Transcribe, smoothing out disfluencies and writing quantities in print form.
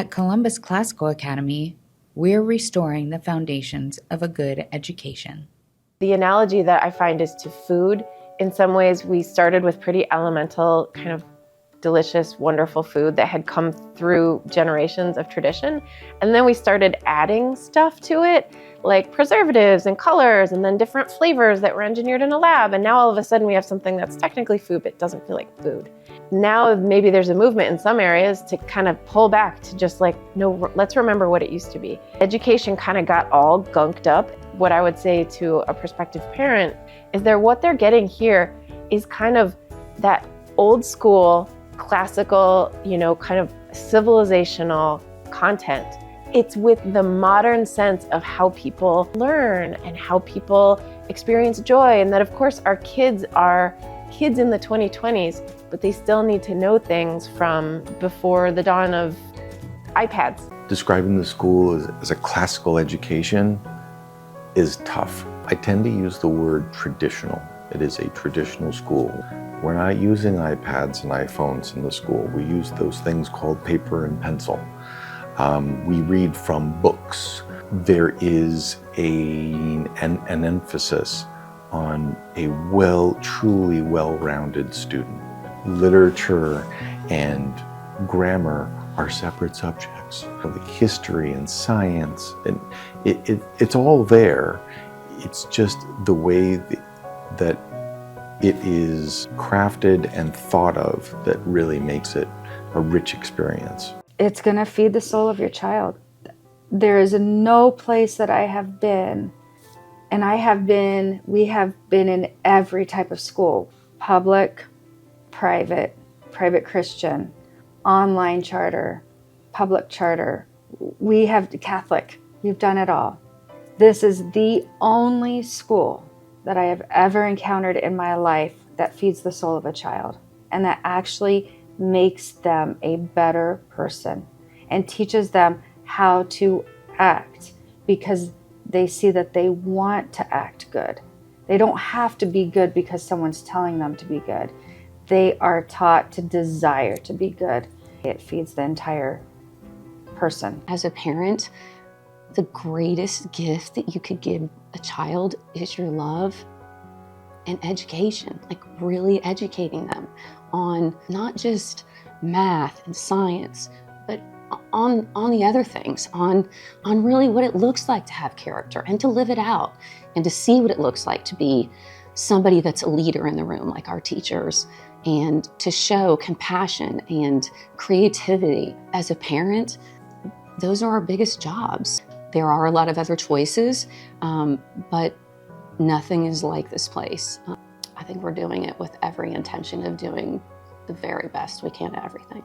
At Columbus Classical Academy, we're restoring the foundations of a good education. The analogy that I find is to food. In some ways, we started with pretty elemental, kind of delicious, wonderful food that had come through generations of tradition. And then we started adding stuff to it, like preservatives and colors, and then different flavors that were engineered in a lab. And now all of a sudden we have something that's technically food, but doesn't feel like food. Now maybe there's a movement in some areas to kind of pull back to just like, no, let's remember what it used to be. Education kind of got all gunked up. What I would say to a prospective parent is what they're getting here is kind of that old school, classical, kind of civilizational content. It's with the modern sense of how people learn and how people experience joy. And that, of course, our kids are kids in the 2020s, but they still need to know things from before the dawn of iPads. Describing the school as a classical education is tough. I tend to use the word traditional. It is a traditional school. We're not using iPads and iPhones in the school. We use those things called paper and pencil. We read from books. There is an emphasis on a truly well-rounded student. Literature and grammar are separate subjects. Like history and science, and it's all there. It's just the way that it is crafted and thought of that really makes it a rich experience. It's going to feed the soul of your child. There is no place that I have been, and we have been in every type of school: public, private Christian, online charter, public charter. We have Catholic. We've done it all. This is the only school that I have ever encountered in my life that feeds the soul of a child and that actually makes them a better person and teaches them how to act, because they see that they want to act good. They don't have to be good because someone's telling them to be good. They are taught to desire to be good. It feeds the entire person. As a parent, the greatest gift that you could give a child is your love and education, like really educating them on not just math and science, but on the other things, on really what it looks like to have character and to live it out and to see what it looks like to be somebody that's a leader in the room, like our teachers, and to show compassion and creativity. As a parent, those are our biggest jobs. There are a lot of other choices, but nothing is like this place. I think we're doing it with every intention of doing the very best we can at everything.